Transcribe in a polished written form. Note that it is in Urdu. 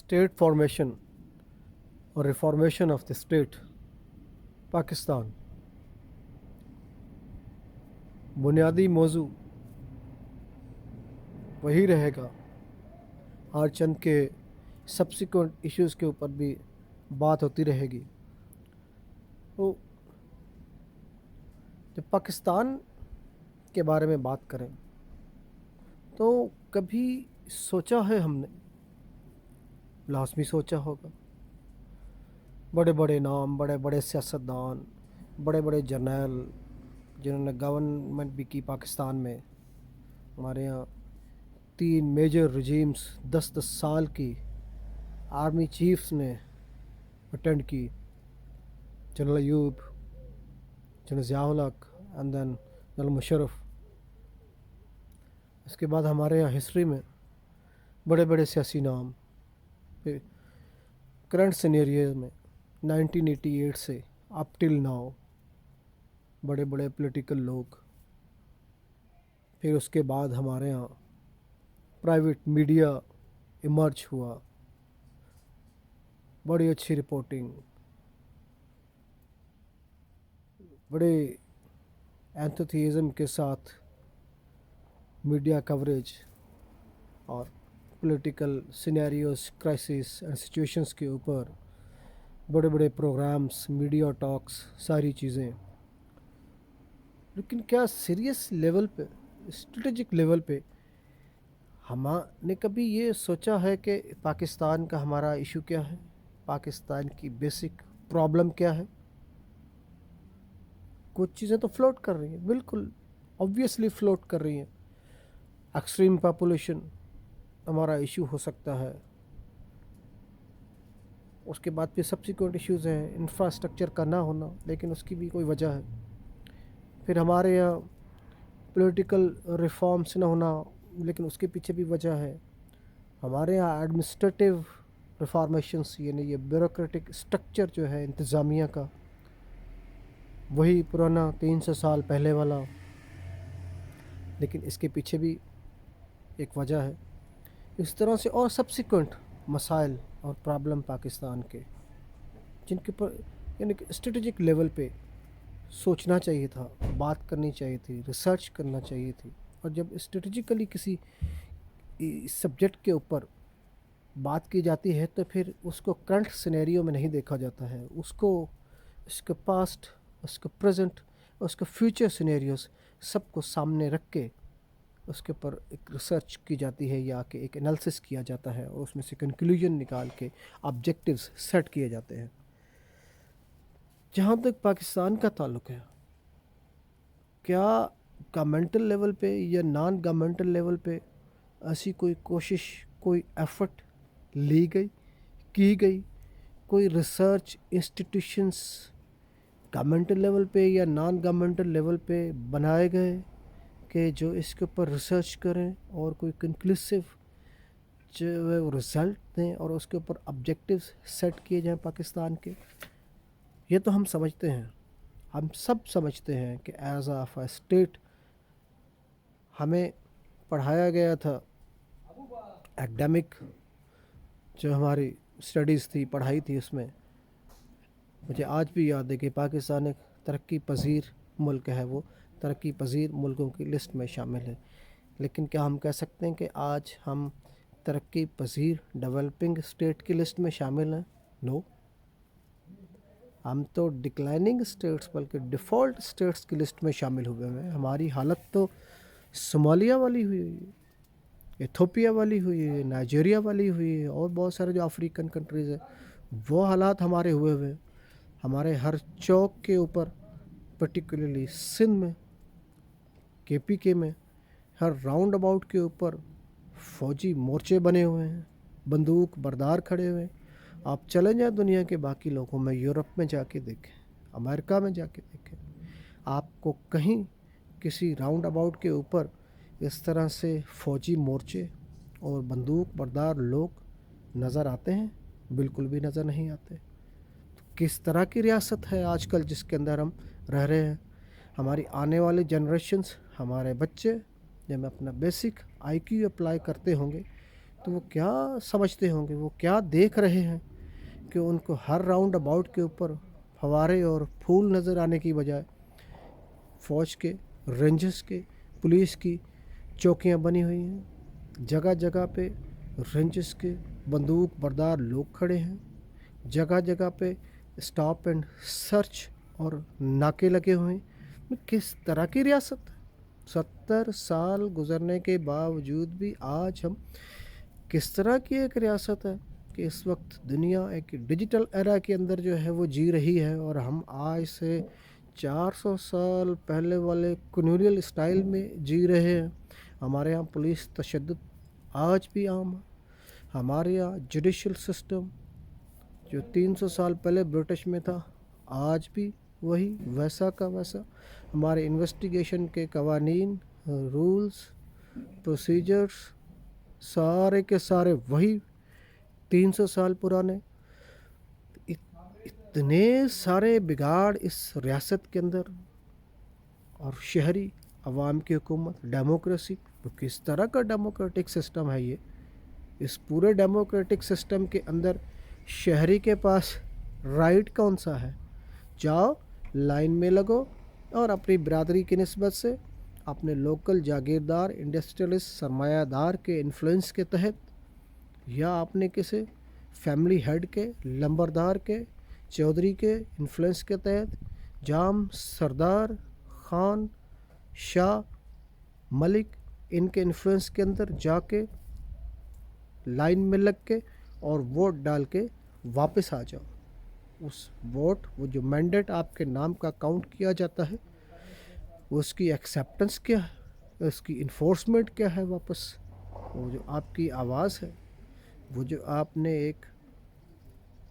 اسٹیٹ فارمیشن اور reformation of the state Pakistan. بنیادی موضوع وہی رہے گا. اور چند کے سبسیکوینٹ ایشوز کے اوپر بھی بات ہوتی رہے گی. تو جب پاکستان کے بارے میں بات کریں تو کبھی سوچا ہے ہم نے، لازمی سوچا ہوگا، بڑے بڑے نام، بڑے بڑے سیاستدان، بڑے بڑے جرنیل جنہوں نے گورنمنٹ بھی کی پاکستان میں. ہمارے یہاں 3 میجر رجیمز 10 سال کی آرمی چیفز نے اٹینڈ کی. General Ayub, general Zia ul Haq and then general Musharraf. اس کے بعد ہمارے یہاں ہسٹری میں بڑے بڑے سیاسی نام، پھر کرنٹ سینیریو میں 1988 سے اپ ٹل ناؤ بڑے بڑے پولیٹیکل لوگ. پھر اس کے بعد ہمارے یہاں پرائیویٹ میڈیا ایمرج ہوا، بڑی اچھی رپورٹنگ، بڑے اینتھوتھیزم کے ساتھ میڈیا کوریج اور political scenarios, crisis and situations کے اوپر بڑے بڑے پروگرامز، میڈیا ٹاکس، ساری چیزیں. لیکن کیا سیریس لیول پہ، اسٹریٹجک لیول پہ ہم نے کبھی یہ سوچا ہے کہ پاکستان کا ہمارا ایشو کیا ہے؟ پاکستان کی بیسک پرابلم کیا ہے؟ کچھ چیزیں تو فلوٹ کر رہی ہیں، بالکل آبویسلی فلوٹ کر رہی ہیں. ایکسٹریم پاپولیشن ہمارا ایشو ہو سکتا ہے. اس کے بعد پھر سبسیکوینٹ ایشوز ہیں، انفراسٹرکچر کا نہ ہونا، لیکن اس کی بھی کوئی وجہ ہے. پھر ہمارے یہاں پولیٹیکل ریفارمس نہ ہونا، لیکن اس کے پیچھے بھی وجہ ہے. ہمارے یہاں ایڈمنسٹریٹیو ریفارمیشنس، یعنی یہ بیوروکریٹک اسٹرکچر جو ہے انتظامیہ کا، وہی پرانا 300 سال پہلے والا. لیکن اس کے پیچھے بھی ایک وجہ ہے. اس طرح سے اور سبسیکوینٹ مسائل اور پرابلم پاکستان کے، جن کے پر یعنی کہ اسٹریٹجک لیول پہ سوچنا چاہیے تھا، بات کرنی چاہیے تھی، ریسرچ کرنا چاہیے تھی. اور جب اسٹریٹجیکلی کسی سبجیکٹ کے اوپر بات کی جاتی ہے تو پھر اس کو کرنٹ سینیریو میں نہیں دیکھا جاتا ہے، اس کو اس کے پاسٹ، اس کے پریزنٹ، اس کے فیوچر سینیریوز سب کو سامنے رکھ کے اس کے اوپر ایک ریسرچ کی جاتی ہے، یا کہ ایک انالیسس کیا جاتا ہے، اور اس میں سے کنکلوژن نکال کے آبجیکٹیوز سیٹ کیے جاتے ہیں. جہاں تک پاکستان کا تعلق ہے، کیا گورنمنٹل لیول پہ یا نان گورنمنٹل لیول پہ ایسی کوئی کوشش، کوئی ایفرٹ لی گئی، کی گئی؟ کوئی ریسرچ انسٹیٹیوشنس گورنمنٹل لیول پہ یا نان گورنمنٹل لیول پہ بنائے گئے کہ جو اس کے اوپر ریسرچ کریں اور کوئی کنکلوسیو جو رزلٹ دیں اور اس کے اوپر آبجیکٹیوز سیٹ کیے جائیں پاکستان کے؟ یہ تو ہم سمجھتے ہیں، ہم سب سمجھتے ہیں کہ ایز آف اے اسٹیٹ ہمیں پڑھایا گیا تھا، ایکڈیمک جو ہماری اسٹڈیز تھی، پڑھائی تھی، اس میں مجھے آج بھی یاد ہے کہ پاکستان ایک ترقی پذیر ملک ہے، وہ ترقی پذیر ملکوں کی لسٹ میں شامل ہے. لیکن کیا ہم کہہ سکتے ہیں کہ آج ہم ترقی پذیر ڈیولپنگ اسٹیٹ کی لسٹ میں شامل ہیں؟ نو، ہم تو ڈکلائننگ اسٹیٹس بلکہ ڈیفالٹ اسٹیٹس کی لسٹ میں شامل ہوئے ہیں. ہماری حالت تو صومالیہ والی ہوئی ہے، ایتھوپیا والی ہوئی ہے، نائجیریا والی ہوئی ہے، اور بہت سارے جو افریقن کنٹریز ہیں، وہ حالات ہمارے ہوئے ہوئے. ہمارے ہر چوک کے اوپر، پرٹیکولرلی سندھ میں، کے پی کے میں، ہر راؤنڈ اباؤٹ کے اوپر فوجی مورچے بنے ہوئے ہیں، بندوق بردار کھڑے ہوئے ہیں. آپ چلیں جائیں دنیا کے باقی لوگوں میں، یورپ میں جا کے دیکھیں، امریکہ میں جا کے دیکھیں، آپ کو کہیں کسی راؤنڈ اباؤٹ کے اوپر اس طرح سے فوجی مورچے اور بندوق بردار لوگ نظر آتے ہیں؟ بالکل بھی نظر نہیں آتے. تو کس طرح کی ریاست ہے آج کل جس کے اندر ہم رہ رہے ہیں؟ ہماری آنے والی جنریشنز، ہمارے بچے جب اپنا بیسک آئی کیو اپلائی کرتے ہوں گے تو وہ کیا سمجھتے ہوں گے, وہ کیا دیکھ رہے ہیں کہ ان کو ہر راؤنڈ اباؤٹ کے اوپر فوارے اور پھول نظر آنے کی بجائے فوج کے, رینجرز کے, پولیس کی چوکیاں بنی ہوئی ہیں. جگہ جگہ پہ رینجرز کے بندوق بردار لوگ کھڑے ہیں. جگہ جگہ پہ اسٹاپ اینڈ سرچ اور ناکے لگے ہوئے ہیں. کس طرح کی ریاست؟ 70 سال گزرنے کے باوجود بھی آج ہم کس طرح کی ایک ریاست ہے کہ اس وقت دنیا ایک ڈیجیٹل ایرا کے اندر جو ہے وہ جی رہی ہے, اور ہم آج سے 400 سال پہلے والے کولونیل اسٹائل میں جی رہے ہیں. ہمارے یہاں پولیس تشدد آج بھی عام ہے. ہمارے یہاں جوڈیشل سسٹم جو 300 سال پہلے برٹش میں تھا آج بھی وہی ویسا کا ویسا. ہمارے انویسٹیگیشن کے قوانین, رولز, پروسیجرز سارے کے سارے وہی 300 سال پرانے. اتنے سارے بگاڑ اس ریاست کے اندر, اور شہری عوام کی حکومت, ڈیموکریسی. تو کس طرح کا ڈیموکریٹک سسٹم ہے یہ؟ اس پورے ڈیموکریٹک سسٹم کے اندر شہری کے پاس رائٹ کون سا ہے؟ جاؤ لائن میں لگو اور اپنی برادری کی نسبت سے اپنے لوکل جاگیردار, انڈسٹریلسٹ, سرمایہ دار کے انفلوئنس کے تحت, یا اپنے کسی فیملی ہیڈ کے, لمبردار کے, چودھری کے انفلوئنس کے تحت, جام, سردار, خان, شاہ, ملک, ان کے انفلوئنس کے اندر جا کے لائن میں لگ کے اور ووٹ ڈال کے واپس آ جاؤ. اس ووٹ, وہ جو مینڈیٹ آپ کے نام کا کاؤنٹ کیا جاتا ہے, اس کی ایکسیپٹنس کیا ہے, اس کی انفورسمنٹ کیا ہے واپس. وہ جو آپ کی آواز ہے, وہ جو آپ نے ایک